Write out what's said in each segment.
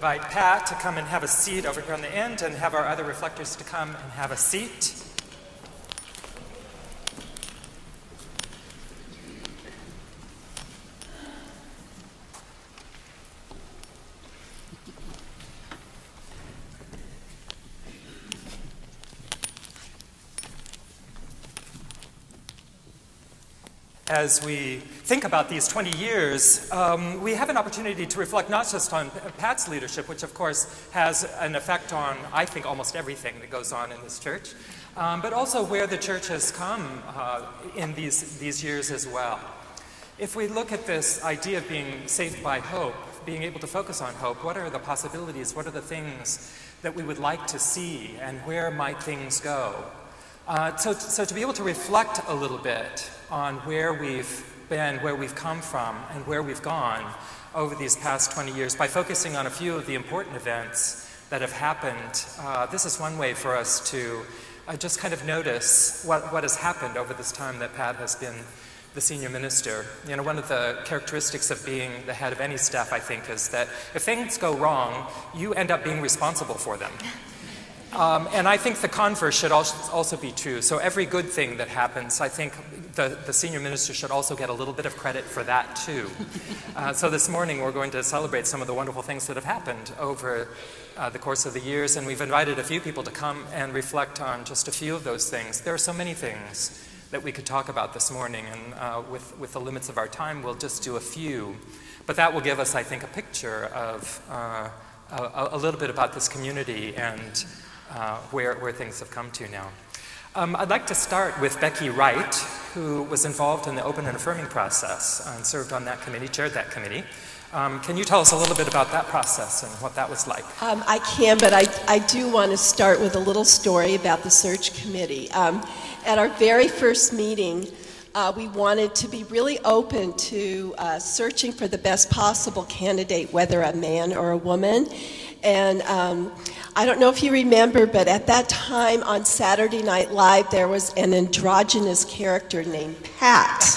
invite Pat to come and have a seat over here on the end and have our other reflectors to come and have a seat. As we think about these 20 years, we have an opportunity to reflect not just on Pat's leadership, which of course has an effect on, I think, almost everything that goes on in this church, but also where the church has come in these years as well. If we look at this idea of being saved by hope, being able to focus on hope, what are the possibilities, what are the things that we would like to see, and where might things go? So to be able to reflect a little bit on where we've been, where we've come from, and where we've gone over these past 20 years by focusing on a few of the important events that have happened, this is one way for us to just kind of notice what has happened over this time that Pat has been the senior minister. You know, one of the characteristics of being the head of any staff, I think, is that if things go wrong, you end up being responsible for them. And I think the converse should also be true. So every good thing that happens, I think the senior minister should also get a little bit of credit for that too. So this morning we're going to celebrate some of the wonderful things that have happened over the course of the years, and we've invited a few people to come and reflect on just a few of those things. There are so many things that we could talk about this morning, and with the limits of our time, we'll just do a few. But that will give us, I think, a picture of a little bit about this community and where things have come to now. I'd like to start with Becky Wright, who was involved in the open and affirming process and served on that committee, chaired that committee. Can you tell us a little bit about that process and what that was like? I can, but I do want to start with a little story about the search committee. At our very first meeting, we wanted to be really open to searching for the best possible candidate, whether a man or a woman. And I don't know if you remember, but at that time on Saturday Night Live, there was an androgynous character named Pat.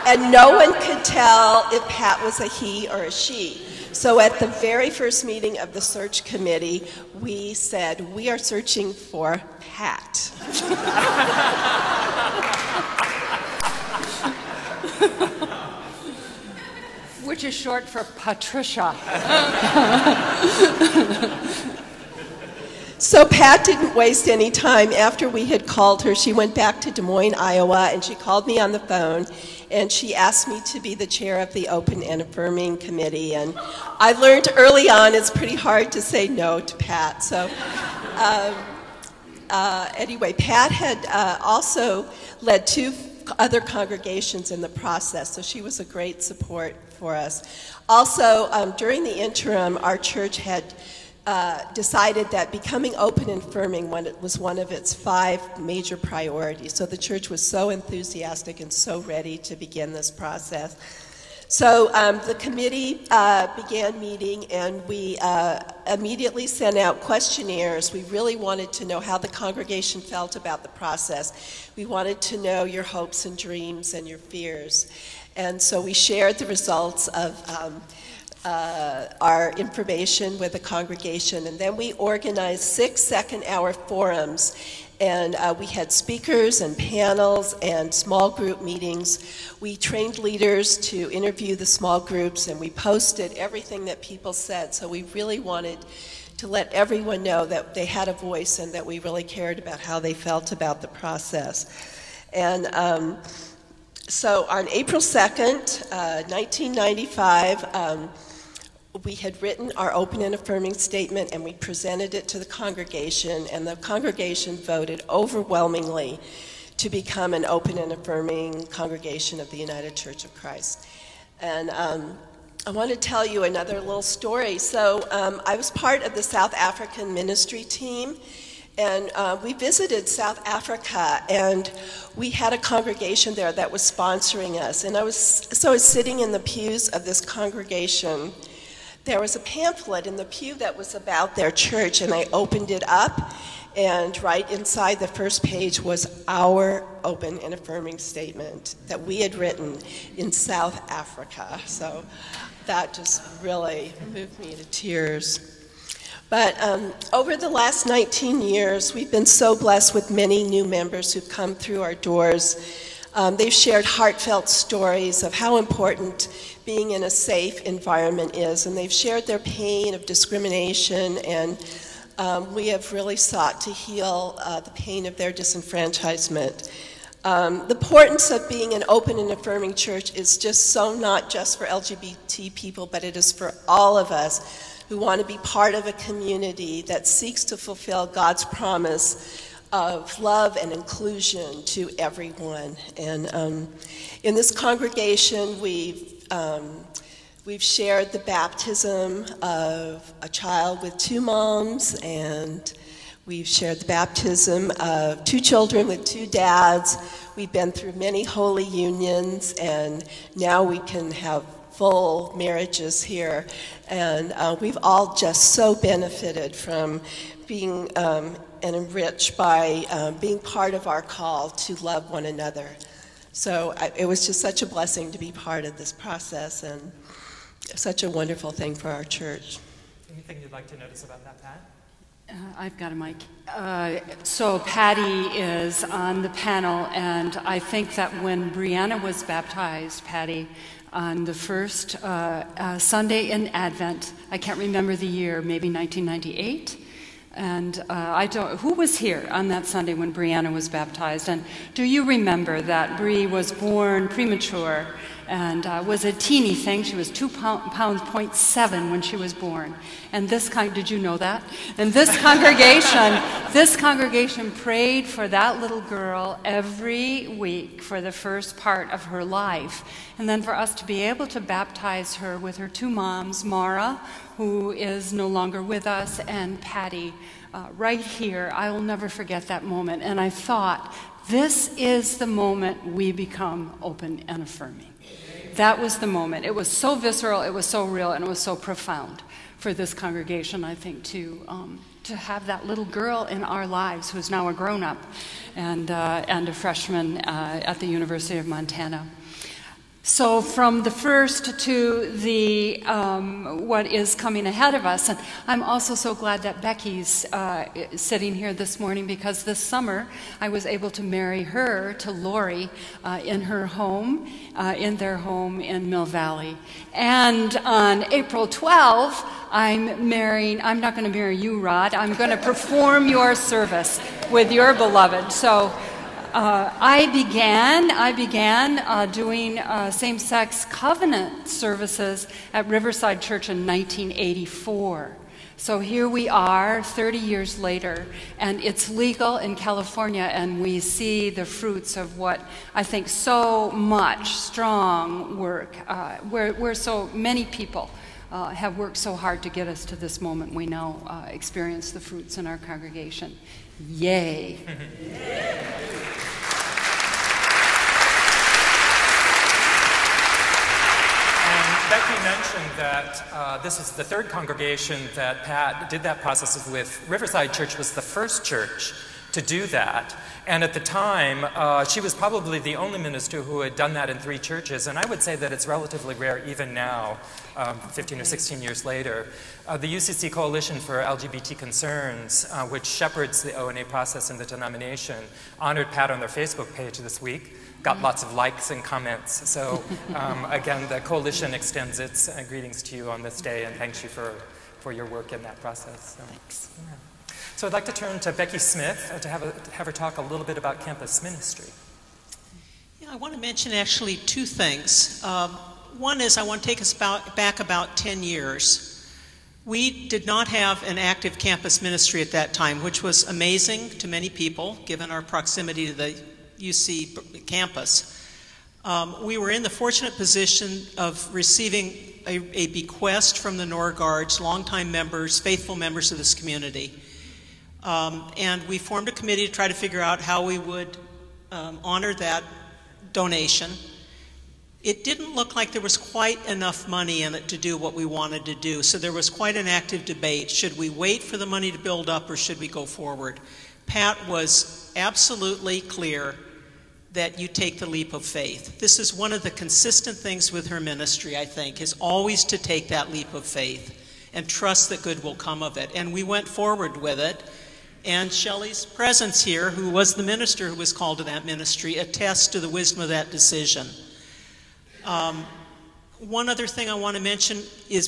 And no one could tell if Pat was a he or a she. So at the very first meeting of the search committee, we said, we are searching for Pat. Which is short for Patricia. So Pat didn't waste any time. After we had called her, she went back to Des Moines, Iowa, and she called me on the phone, and she asked me to be the chair of the Open and Affirming Committee. And I learned early on it's pretty hard to say no to Pat. So anyway, Pat had also led 2 other congregations in the process, so she was a great support for us. Also, during the interim, our church had decided that becoming open and affirming was one of its 5 major priorities. So the church was so enthusiastic and so ready to begin this process. So the committee began meeting, and we immediately sent out questionnaires. We really wanted to know how the congregation felt about the process. We wanted to know your hopes and dreams and your fears. And so we shared the results of our information with the congregation, and then we organized 6 second-hour forums, and we had speakers and panels and small group meetings. We trained leaders to interview the small groups, and we posted everything that people said. So we really wanted to let everyone know that they had a voice and that we really cared about how they felt about the process. And so on April 2nd, 1995, we had written our open and affirming statement, and we presented it to the congregation, and the congregation voted overwhelmingly to become an open and affirming congregation of the United Church of Christ. And I want to tell you another little story. So I was part of the South African ministry team, and we visited South Africa, and we had a congregation there that was sponsoring us. And I was sitting in the pews of this congregation. There was a pamphlet in the pew that was about their church, and I opened it up, And right inside the first page was our open and affirming statement that we had written in South Africa. So that just really moved me to tears. But over the last 19 years, we've been so blessed with many new members who've come through our doors. They've shared heartfelt stories of how important being in a safe environment is, and they've shared their pain of discrimination, and we have really sought to heal the pain of their disenfranchisement. The importance of being an open and affirming church is just so not just for LGBT people, but it is for all of us who want to be part of a community that seeks to fulfill God's promise of love and inclusion to everyone. And in this congregation, we've shared the baptism of a child with 2 moms, and we've shared the baptism of 2 children with 2 dads. We've been through many holy unions, and now we can have full marriages here. And we've all just so benefited from being and enriched by being part of our call to love one another. So it was just such a blessing to be part of this process, and such a wonderful thing for our church. Anything you'd like to notice about that, Pat? I've got a mic. So Patty is on the panel, and I think that when Brianna was baptized, Patty, on the first Sunday in Advent, I can't remember the year, maybe 1998, and who was here on that Sunday when Brianna was baptized? And do you remember that Bree was born premature and was a teeny thing? She was 2 pounds, 0.7 when she was born. And did you know that? And this congregation prayed for that little girl every week for the first part of her life. And then for us to be able to baptize her with her 2 moms, Mara, who is no longer with us, and Patty, right here. I will never forget that moment. And I thought, this is the moment we become open and affirming. That was the moment. It was so visceral, it was so real, and it was so profound for this congregation, I think, to have that little girl in our lives who's now a grown-up and a freshman at the University of Montana. So from the first to the what is coming ahead of us, and I'm also so glad that Becky's sitting here this morning, because this summer I was able to marry her to Lori in her home, in their home in Mill Valley. And on April 12th, I'm not going to marry you, Rod. I'm going to perform your service with your beloved. So. I began doing same-sex covenant services at Riverside Church in 1984. So here we are 30 years later, and it's legal in California, and we see the fruits of what I think so much strong work, where so many people have worked so hard to get us to this moment. We now experience the fruits in our congregation. Yay. Becky mentioned that this is the 3rd congregation that Pat did that process with. Riverside Church was the first church to do that. And at the time, she was probably the only minister who had done that in 3 churches. And I would say that it's relatively rare even now, 15 or 16 years later. The UCC Coalition for LGBT Concerns, which shepherds the O&A process in the denomination, honored Pat on their Facebook page this week. Got lots of likes and comments. So again, the coalition extends its greetings to you on this day and thanks you for your work in that process. So, thanks. Yeah. So I'd like to turn to Becky Smith to have her talk a little bit about campus ministry. Yeah, I want to mention actually 2 things. One is I want to take us back about 10 years. We did not have an active campus ministry at that time, which was amazing to many people, given our proximity to the UC campus. We were in the fortunate position of receiving a bequest from the Norgards, longtime members, faithful members of this community. And we formed a committee to try to figure out how we would honor that donation. It didn't look like there was quite enough money in it to do what we wanted to do, so there was quite an active debate. Should we wait for the money to build up or should we go forward? Pat was absolutely clear that you take the leap of faith. This is one of the consistent things with her ministry, I think, is always to take that leap of faith and trust that good will come of it. And we went forward with it. And Shelley's presence here, who was the minister who was called to that ministry, attests to the wisdom of that decision. One other thing I want to mention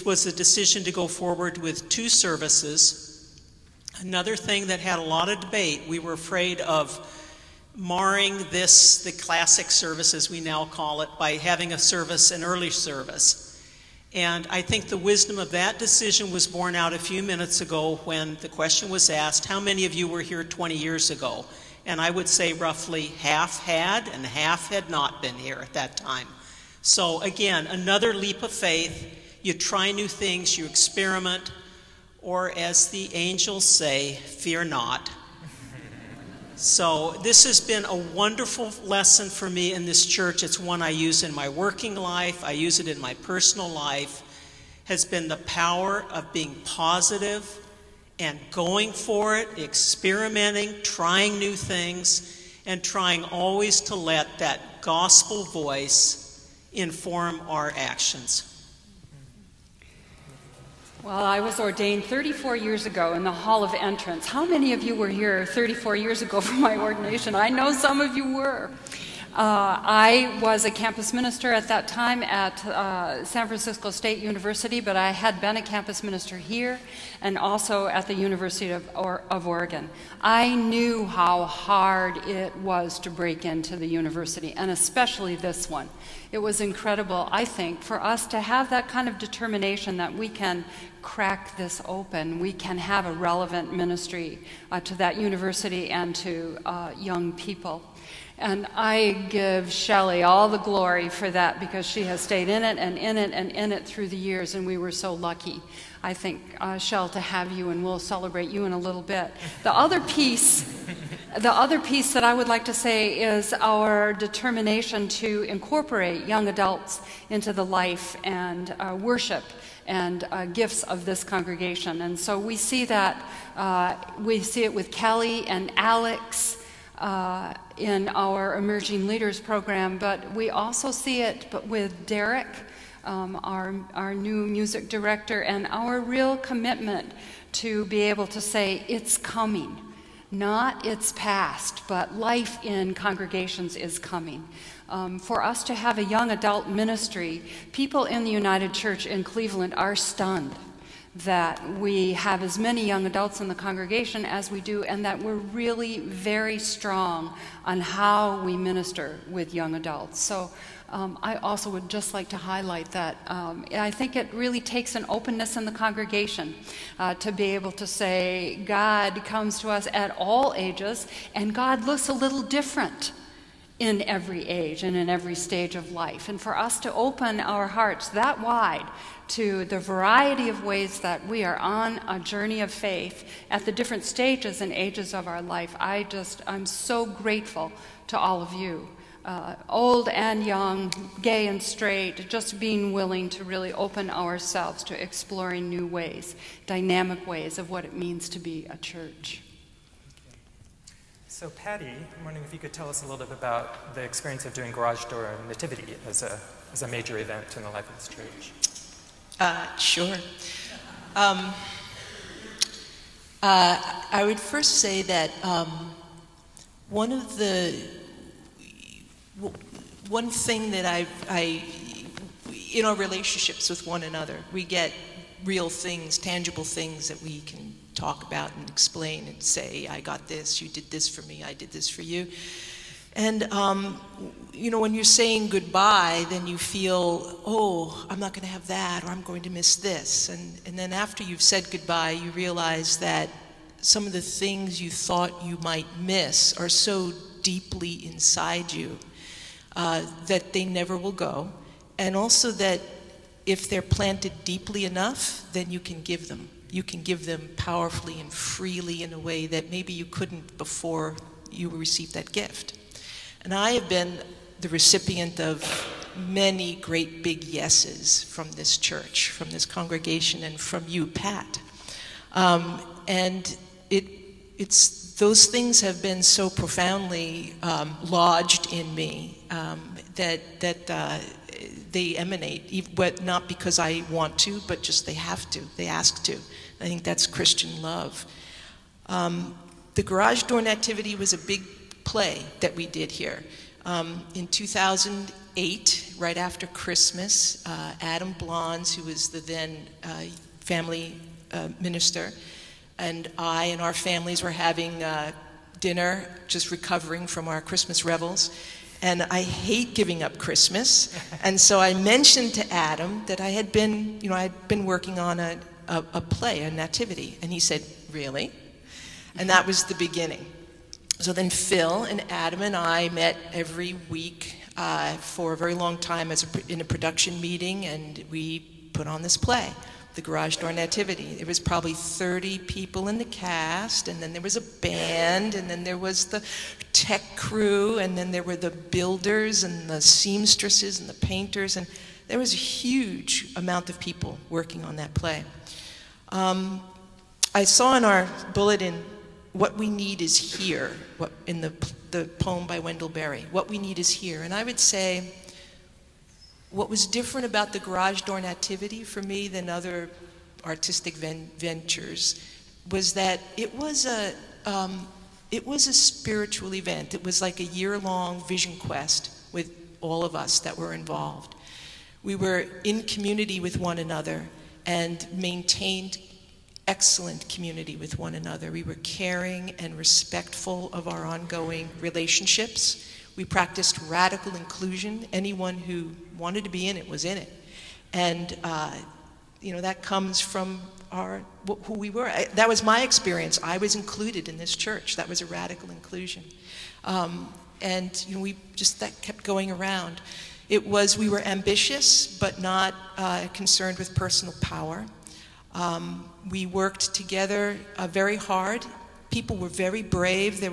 was the decision to go forward with 2 services. Another thing that had a lot of debate, we were afraid of marring the classic service, as we now call it, by having a service, an early service. And I think the wisdom of that decision was borne out a few minutes ago when the question was asked, how many of you were here 20 years ago? And I would say roughly half had and half had not been here at that time. So again, another leap of faith. You try new things, you experiment, or as the angels say, fear not. So this has been a wonderful lesson for me in this church. It's one I use in my working life. I use it in my personal life. Has been the power of being positive and going for it, experimenting, trying new things, and trying always to let that gospel voice inform our actions. Well, I was ordained 34 years ago in the Hall of Entrance. How many of you were here 34 years ago for my ordination? I know some of you were. I was a campus minister at that time at San Francisco State University, but I had been a campus minister here and also at the University of Oregon. I knew how hard it was to break into the university, and especially this one. It was incredible, I think, for us to have that kind of determination that we can crack this open. We can have a relevant ministry to that university and to young people. And I give Shelley all the glory for that because she has stayed in it and in it and in it through the years, and we were so lucky, I think, Shell, to have you, and we'll celebrate you in a little bit. The other piece that I would like to say is our determination to incorporate young adults into the life and worship and gifts of this congregation. And so we see that, we see it with Kelly and Alex, in our Emerging Leaders program, but we also see it with Derek, our new music director, and our real commitment to be able to say it's coming. Not it's past, but life in congregations is coming. For us to have a young adult ministry, people in the United Church in Cleveland are stunned that we have as many young adults in the congregation as we do, and that we're really very strong on how we minister with young adults. So I also would just like to highlight that I think it really takes an openness in the congregation to be able to say God comes to us at all ages, and God looks a little different in every age and in every stage of life. And for us to open our hearts that wide to the variety of ways that we are on a journey of faith at the different stages and ages of our life, I'm so grateful to all of you, old and young, gay and straight, just being willing to really open ourselves to exploring new ways, dynamic ways of what it means to be a church. So Patty, I'm wondering if you could tell us a little bit about the experience of doing Garage Door Nativity as a major event in the life of this church. Sure. I would first say that one thing that in our relationships with one another, we get real things, tangible things that we can talk about and explain and say, I got this, you did this for me, I did this for you. And, when you're saying goodbye, then you feel, oh, I'm not going to have that, or I'm going to miss this. And then after you've said goodbye, you realize that some of the things you thought you might miss are so deeply inside you that they never will go. And also that if they're planted deeply enough, then you can give them. You can give them powerfully and freely in a way that maybe you couldn't before you received that gift. And I have been the recipient of many great big yeses from this church, from this congregation, and from you, Pat. And those things have been so profoundly lodged in me that they emanate, but not because I want to, but just they have to, they ask to. I think that's Christian love. The Garage Door Nativity was a big play that we did here. In 2008, right after Christmas, Adam Blondes, who was the then family minister, and I and our families were having dinner, just recovering from our Christmas revels. And I hate giving up Christmas. And so I mentioned to Adam that I had been, I'd been working on a play, a nativity. And he said, really? And that was the beginning. So then Phil and Adam and I met every week for a very long time in a production meeting, and we put on this play, The Garage Door Nativity. There was probably 30 people in the cast, and then there was a band, and then there was the tech crew, and then there were the builders and the seamstresses and the painters, and there was a huge amount of people working on that play. I saw in our bulletin, what we need is here, in the poem by Wendell Berry. What we need is here. And I would say what was different about the Garage Door Nativity for me than other artistic ventures was that it was a spiritual event. It was like a year-long vision quest with all of us that were involved. We were in community with one another and maintained excellent community with one another. We were caring and respectful of our ongoing relationships. We practiced radical inclusion. Anyone who wanted to be in it was in it. And that comes from who we were. That was my experience. I was included in this church. That was a radical inclusion. That kept going around. We were ambitious, but not concerned with personal power. We worked together very hard. People were very brave.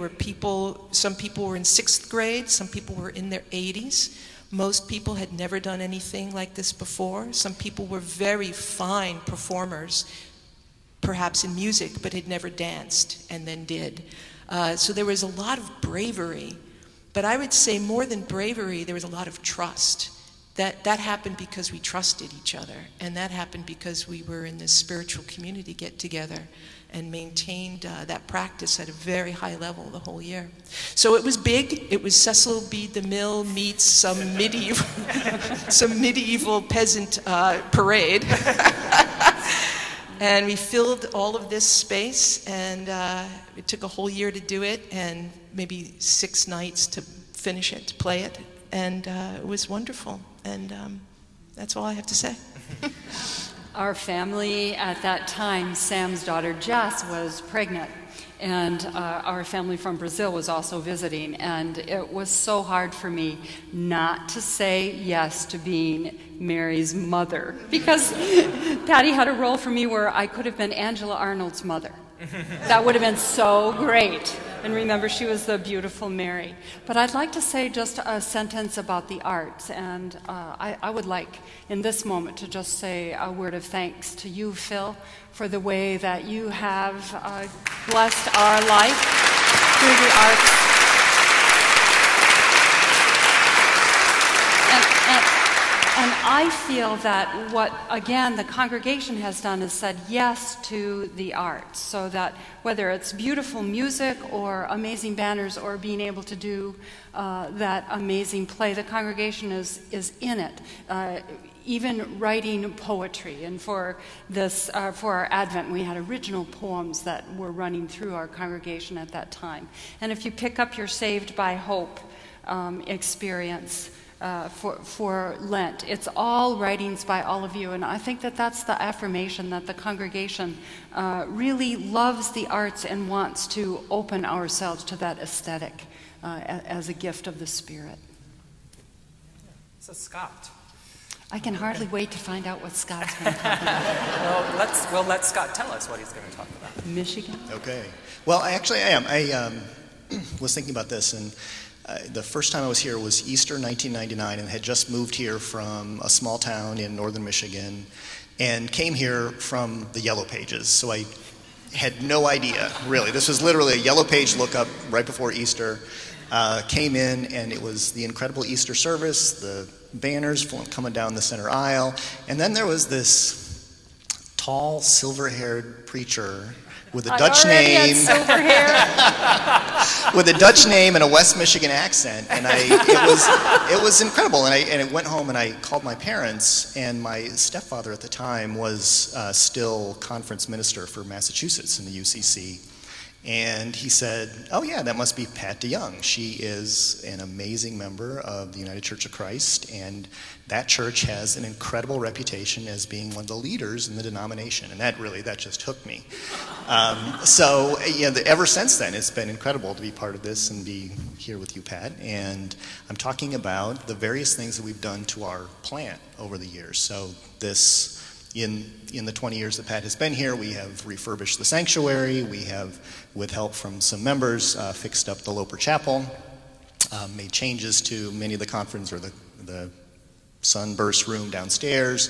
Some people were in 6th grade, some people were in their 80s. Most people had never done anything like this before. Some people were very fine performers, perhaps in music, but had never danced and then did. So there was a lot of bravery, but I would say more than bravery, there was a lot of trust. That happened because we trusted each other, and that happened because we were in this spiritual community get-together and maintained that practice at a very high level the whole year. So it was big. It was Cecil B. DeMille meets some medieval peasant parade. And we filled all of this space, and it took a whole year to do it, and maybe 6 nights to finish it, to play it, and it was wonderful. And that's all I have to say. Our family at that time, Sam's daughter Jess was pregnant, and our family from Brazil was also visiting, and it was so hard for me not to say yes to being Mary's mother, because Patty had a role for me where I could have been Angela Arnold's mother. That would have been so great. And remember, she was the beautiful Mary. But I'd like to say just a sentence about the arts. And I would like, in this moment, to just say a word of thanks to you, Phil, for the way that you have blessed our life through the arts. And I feel that what, again, the congregation has done is said yes to the arts, so that whether it's beautiful music or amazing banners or being able to do that amazing play, the congregation is in it. Even writing poetry, and for our Advent, we had original poems that were running through our congregation at that time. And if you pick up your Saved by Hope experience, for Lent. It's all writings by all of you, and I think that that's the affirmation that the congregation really loves the arts and wants to open ourselves to that aesthetic as a gift of the Spirit. So Scott. I can hardly wait to find out what Scott's going to talk about. We'll let Scott tell us what he's going to talk about. Michigan? Okay. Well, I am. I was thinking about this, and the first time I was here was Easter 1999, and had just moved here from a small town in northern Michigan and came here from the Yellow Pages. So I had no idea, really. This was literally a yellow page lookup right before Easter. Came in, and it was the incredible Easter service, the banners coming down the center aisle, and then there was this tall, silver-haired preacher with a Dutch name, with a Dutch name and a West Michigan accent, and it was incredible. And I went home and I called my parents, and my stepfather at the time was still conference minister for Massachusetts in the UCC. And he said, "Oh yeah, that must be Pat DeYoung. She is an amazing member of the United Church of Christ, and that church has an incredible reputation as being one of the leaders in the denomination." And that just hooked me. So ever since then, it's been incredible to be part of this and be here with you, Pat. And I'm talking about the various things that we've done to our plant over the years. So this. In the 20 years that Pat has been here, we have refurbished the sanctuary. We have, with help from some members, fixed up the Loper Chapel, made changes to many of the conference or the sunburst room downstairs,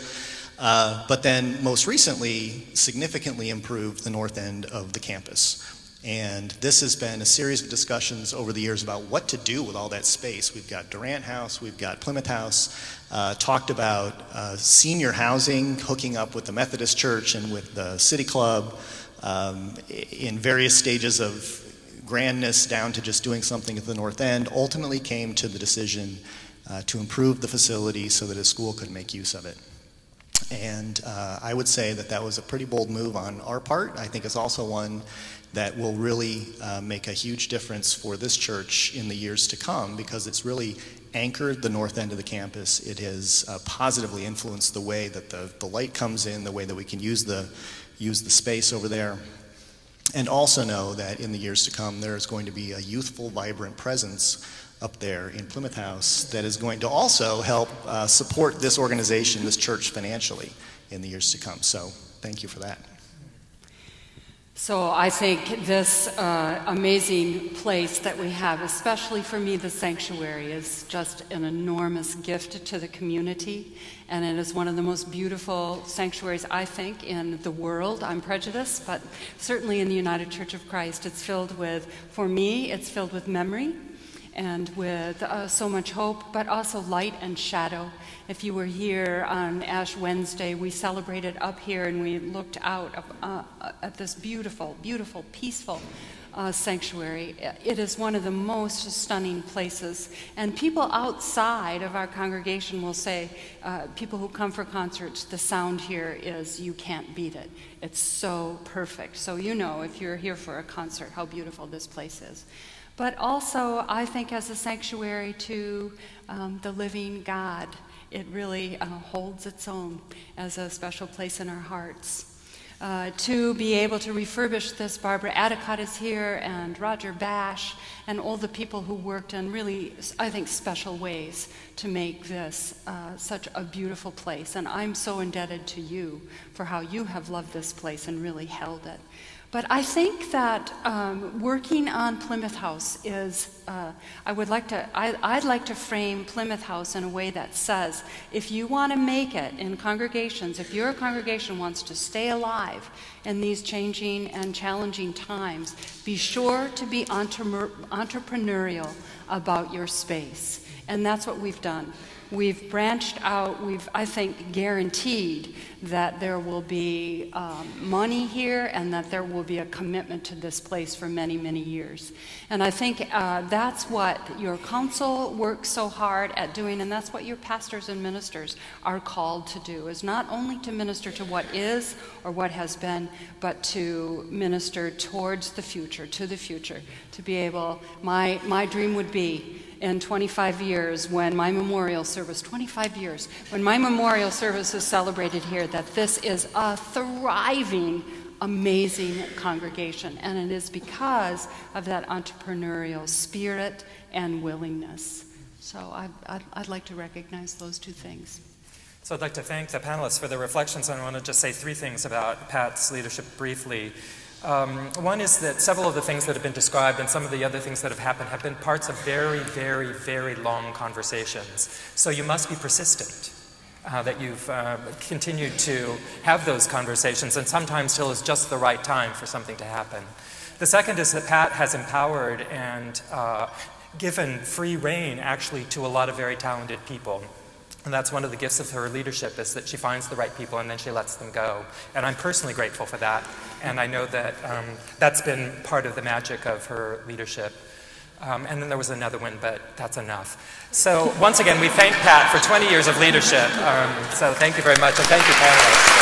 but then most recently significantly improved the north end of the campus. And this has been a series of discussions over the years about what to do with all that space. We've got Durant House, we've got Plymouth House, talked about senior housing, hooking up with the Methodist Church and with the City Club, in various stages of grandness down to just doing something at the north end. Ultimately came to the decision to improve the facility so that a school could make use of it. And I would say that was a pretty bold move on our part. I think it's also one that will really make a huge difference for this church in the years to come, because it's really anchored the north end of the campus. It has positively influenced the way that the light comes in, the way that we can use the space over there. And also know that in the years to come, there is going to be a youthful, vibrant presence up there in Plymouth House that is going to also help support this organization, this church, financially in the years to come. So thank you for that. So I think this amazing place that we have, especially for me, the sanctuary, is just an enormous gift to the community. And it is one of the most beautiful sanctuaries, I think, in the world. I'm prejudiced, but certainly in the United Church of Christ, it's filled with, for me, it's filled with memory and with so much hope, but also light and shadow. If you were here on Ash Wednesday, we celebrated up here and we looked out at this beautiful, beautiful, peaceful sanctuary. It is one of the most stunning places. And people outside of our congregation will say, people who come for concerts, the sound here is, you can't beat it. It's so perfect. So you know, if you're here for a concert, how beautiful this place is. But also, I think as a sanctuary to the living God, it really holds its own as a special place in our hearts. To be able to refurbish this, Barbara Adicott is here, and Roger Bash, and all the people who worked in really, I think, special ways to make this such a beautiful place. And I'm so indebted to you for how you have loved this place and really held it. But I think that working on Plymouth House is, I'd like to frame Plymouth House in a way that says, if you want to make it in congregations, if your congregation wants to stay alive in these changing and challenging times, be sure to be entrepreneurial about your space. And that's what we've done. We've branched out, we've, I think, guaranteed that there will be money here and that there will be a commitment to this place for many, many years. And I think that's what your council works so hard at doing, and that's what your pastors and ministers are called to do, is not only to minister to what is or what has been, but to minister towards the future, to be able, my dream would be, in 25 years, when my memorial service, 25 years, when my memorial service is celebrated here, that this is a thriving, amazing congregation. And it is because of that entrepreneurial spirit and willingness. So I'd like to recognize those two things. So I'd like to thank the panelists for their reflections, and I want to just say three things about Pat's leadership briefly. One is that several of the things that have been described and some of the other things that have happened have been parts of very, very, very long conversations. So you must be persistent. that you've continued to have those conversations, and sometimes till it's just the right time for something to happen. The second is that Pat has empowered and given free rein, actually, to a lot of very talented people. And that's one of the gifts of her leadership, is that she finds the right people and then she lets them go. And I'm personally grateful for that. And I know that that's been part of the magic of her leadership. And then there was another one, but that's enough. So once again, we thank Pat for 20 years of leadership. So thank you very much, and thank you, panelists.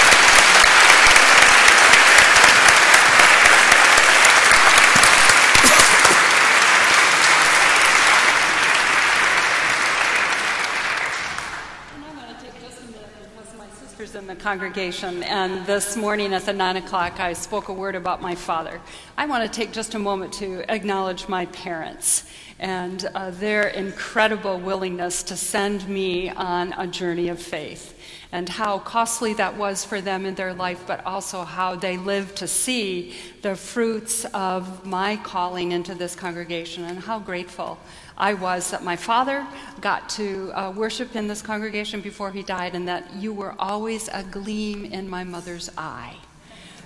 In the congregation, and this morning at the 9 o'clock I spoke a word about my father. I want to take just a moment to acknowledge my parents and their incredible willingness to send me on a journey of faith, and how costly that was for them in their life, but also how they lived to see the fruits of my calling into this congregation, and how grateful I was that my father got to worship in this congregation before he died, and that you were always a gleam in my mother's eye.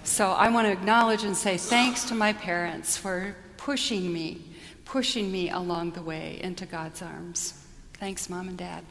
So I want to acknowledge and say thanks to my parents for pushing me along the way into God's arms. Thanks, Mom and Dad.